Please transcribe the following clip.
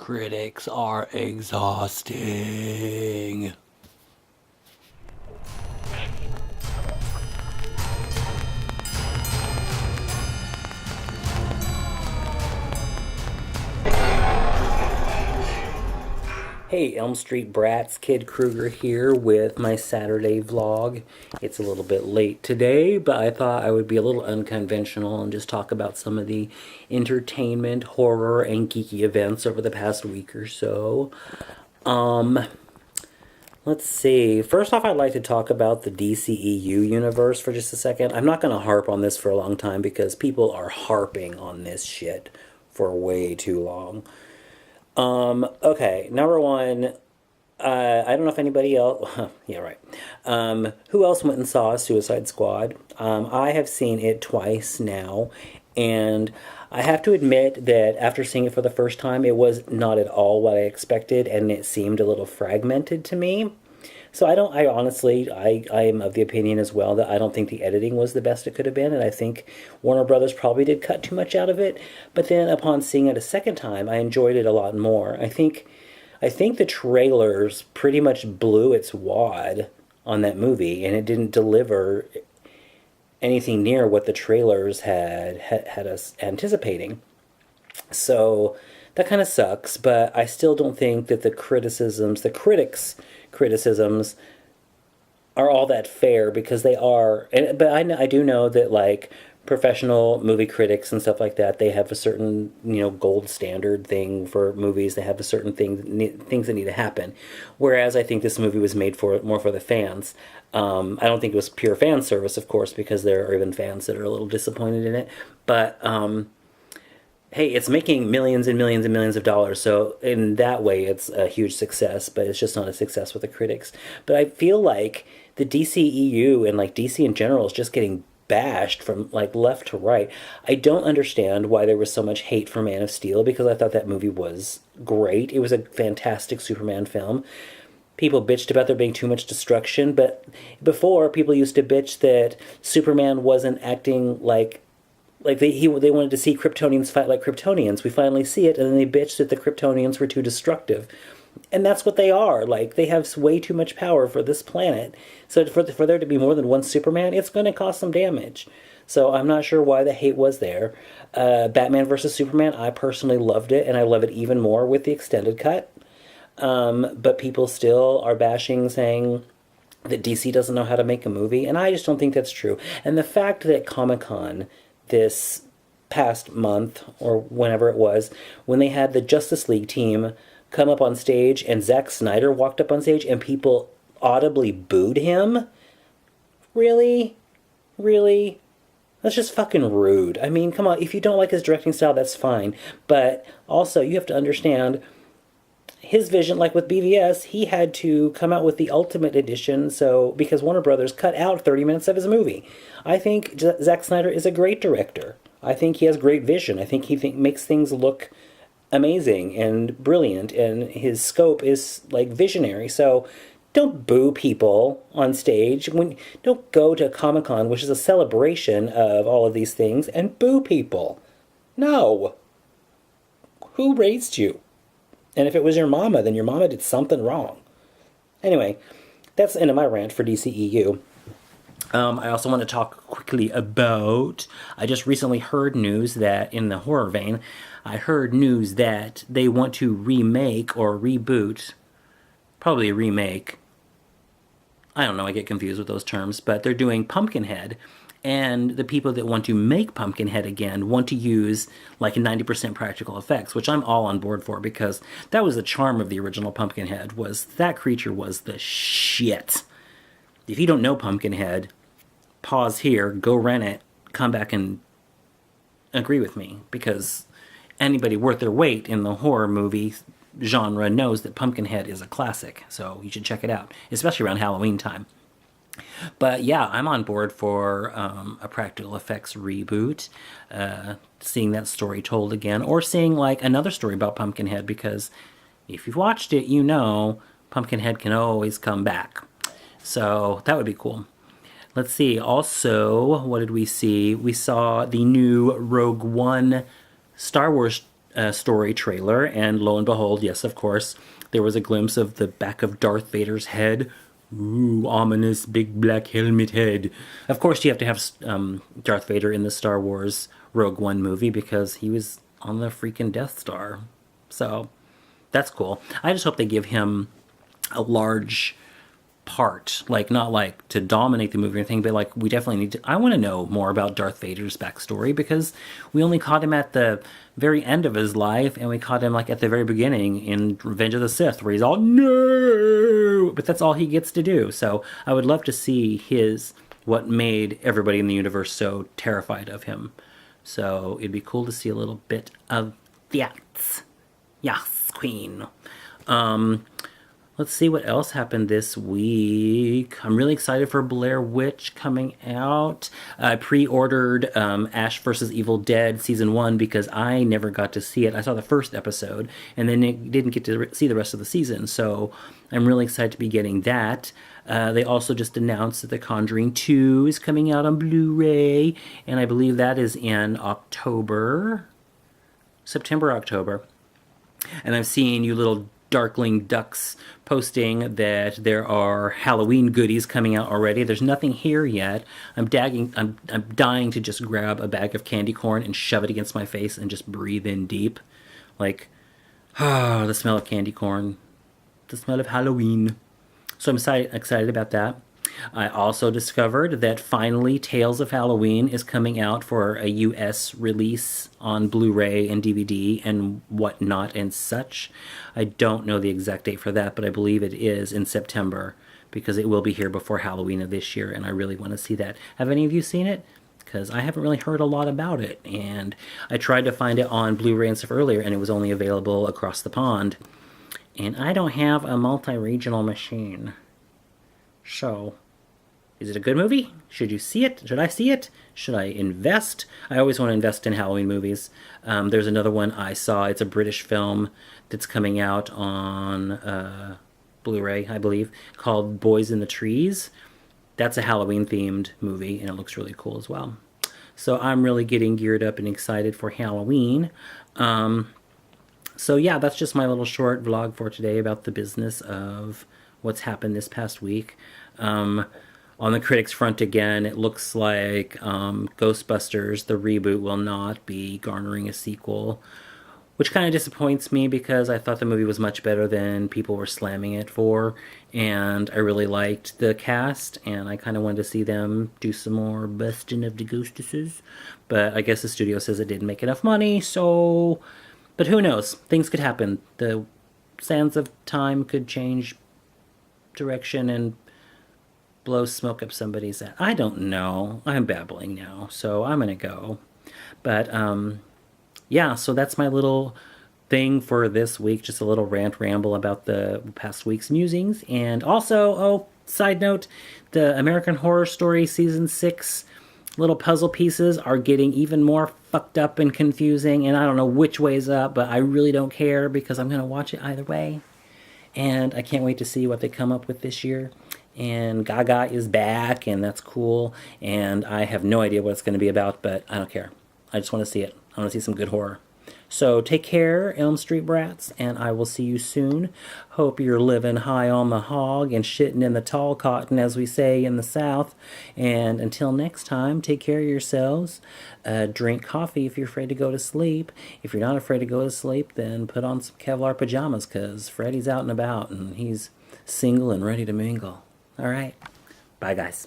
Critics are exhausting. Hey, Elm Street Brats, Kid Kruger here with my Saturday vlog. It's a little bit late today, but I thought I would be a little unconventional and just talk about some of the entertainment, horror, and geeky events over the past week or so. Let's see. First off, I'd like to talk about the DCEU universe for just a second. I'm not going to harp on this for a long time because people are harping on this shit for way too long. Okay, number one, I don't know if anybody else, yeah, right. Who else went and saw Suicide Squad? I have seen it twice now, and I have to admit that after seeing it for the first time, it was not at all what I expected, and it seemed a little fragmented to me. So I honestly, I am of the opinion as well that I don't think the editing was the best it could have been, and I think Warner Brothers probably did cut too much out of it. But then upon seeing it a second time, I enjoyed it a lot more. I think the trailers pretty much blew its wad on that movie, and it didn't deliver anything near what the trailers had us anticipating. So that kind of sucks, but I still don't think that the critics' criticisms are all that fair, because they are, but I do know that, like, professional movie critics and stuff like that, they have a certain, gold standard thing for movies. They have a certain things that need to happen, whereas I think this movie was made more for the fans. I don't think it was pure fan service, of course, because there are even fans that are a little disappointed in it, but hey, it's making millions and millions and millions of dollars, so in that way it's a huge success, but it's just not a success with the critics. But I feel like the DCEU and, like, DC in general is just getting bashed from, like, left to right. I don't understand why there was so much hate for Man of Steel, because I thought that movie was great. It was a fantastic Superman film. People bitched about there being too much destruction, but before, people used to bitch that Superman wasn't acting like they wanted to see Kryptonians fight like Kryptonians. We finally see it, and then they bitched that the Kryptonians were too destructive. And that's what they are. Like, they have way too much power for this planet. So for there to be more than one Superman, it's going to cause some damage. So I'm not sure why the hate was there. Batman vs. Superman, I personally loved it, and I love it even more with the extended cut. But people still are bashing, saying that DC doesn't know how to make a movie, and I just don't think that's true. And the fact that Comic-Con this past month, or whenever it was, when they had the Justice League team come up on stage and Zack Snyder walked up on stage and people audibly booed him? Really? Really? That's just fucking rude. I mean, come on, if you don't like his directing style, that's fine. But also, you have to understand, his vision, like with BVS, he had to come out with the Ultimate Edition, so because Warner Brothers cut out 30 minutes of his movie. I think Zack Snyder is a great director. I think he has great vision. I think he makes things look amazing and brilliant, and his scope is, like, visionary. So don't boo people on stage. Don't go to Comic-Con, which is a celebration of all of these things, and boo people. No. Who raised you? And if it was your mama, then your mama did something wrong. Anyway, that's the end of my rant for DCEU. I also want to talk quickly about, I just recently heard news that, in the horror vein, I heard news that they want to remake or reboot, probably a remake. I don't know, I get confused with those terms, but they're doing Pumpkinhead. And the people that want to make Pumpkinhead again want to use, like, 90% practical effects, which I'm all on board for, because that was the charm of the original Pumpkinhead, was that creature was the shit. If you don't know Pumpkinhead, pause here, go rent it, come back and agree with me, because anybody worth their weight in the horror movie genre knows that Pumpkinhead is a classic, so you should check it out, especially around Halloween time. But yeah, I'm on board for a practical effects reboot, seeing that story told again, or seeing, like, another story about Pumpkinhead, because if you've watched it, you know Pumpkinhead can always come back. So that would be cool. Let's see. Also, what did we see? We saw the new Rogue One Star Wars story trailer, and lo and behold, yes, of course, there was a glimpse of the back of Darth Vader's head. Ooh, ominous big black helmet head. Of course, you have to have Darth Vader in the Star Wars Rogue One movie because he was on the freaking Death Star. So that's cool. I just hope they give him a large part, like not like to dominate the movie or anything, but like we definitely need to. I want to know more about Darth Vader's backstory because we only caught him at the very end of his life, and we caught him like at the very beginning in Revenge of the Sith, where he's all no, but that's all he gets to do. So I would love to see what made everybody in the universe so terrified of him. So it'd be cool to see a little bit of that. Yes, Queen. Let's see what else happened this week. I'm really excited for Blair Witch coming out. I pre-ordered Ash vs. Evil Dead Season 1 because I never got to see it. I saw the first episode and then didn't get to see the rest of the season. So I'm really excited to be getting that. They also just announced that The Conjuring 2 is coming out on Blu-ray. And I believe that is in September, October. And I'm seeing you little Darkling Ducks posting that there are Halloween goodies coming out already. There's nothing here yet. I'm dying to just grab a bag of candy corn and shove it against my face and just breathe in deep. Like, the smell of candy corn. The smell of Halloween. So I'm excited about that. I also discovered that finally Tales of Halloween is coming out for a US release on Blu-ray and DVD and whatnot and such. I don't know the exact date for that, but I believe it is in September because it will be here before Halloween of this year, and I really want to see that. Have any of you seen it? Because I haven't really heard a lot about it, and I tried to find it on Blu-ray and stuff earlier, and it was only available across the pond. And I don't have a multi-regional machine. So, is it a good movie? Should you see it? Should I see it? Should I invest? I always want to invest in Halloween movies. There's another one I saw. It's a British film that's coming out on Blu-ray, I believe, called Boys in the Trees. That's a Halloween-themed movie, and it looks really cool as well. So I'm really getting geared up and excited for Halloween. So yeah, that's just my little short vlog for today about the business of what's happened this past week. On the critics front again, it looks like Ghostbusters, the reboot, will not be garnering a sequel, which kind of disappoints me because I thought the movie was much better than people were slamming it for, and I really liked the cast, and I kind of wanted to see them do some more busting of the ghostesses, but I guess the studio says it didn't make enough money, so... But who knows? Things could happen. The sands of time could change direction and blow smoke up somebody's ass. I don't know. I'm babbling now, so I'm gonna go. But yeah, so that's my little thing for this week. Just a little rant ramble about the past week's musings. And also, side note, the American Horror Story Season 6 little puzzle pieces are getting even more fucked up and confusing, and I don't know which way's up, but I really don't care because I'm gonna watch it either way. And I can't wait to see what they come up with this year. And Gaga is back, and that's cool. And I have no idea what it's going to be about, but I don't care. I just want to see it. I want to see some good horror. So take care, Elm Street brats, and I will see you soon. Hope you're living high on the hog and shitting in the tall cotton, as we say in the South. And until next time, take care of yourselves. Drink coffee if you're afraid to go to sleep. If you're not afraid to go to sleep, then put on some Kevlar pajamas, because Freddy's out and about, and he's single and ready to mingle. All right. Bye, guys.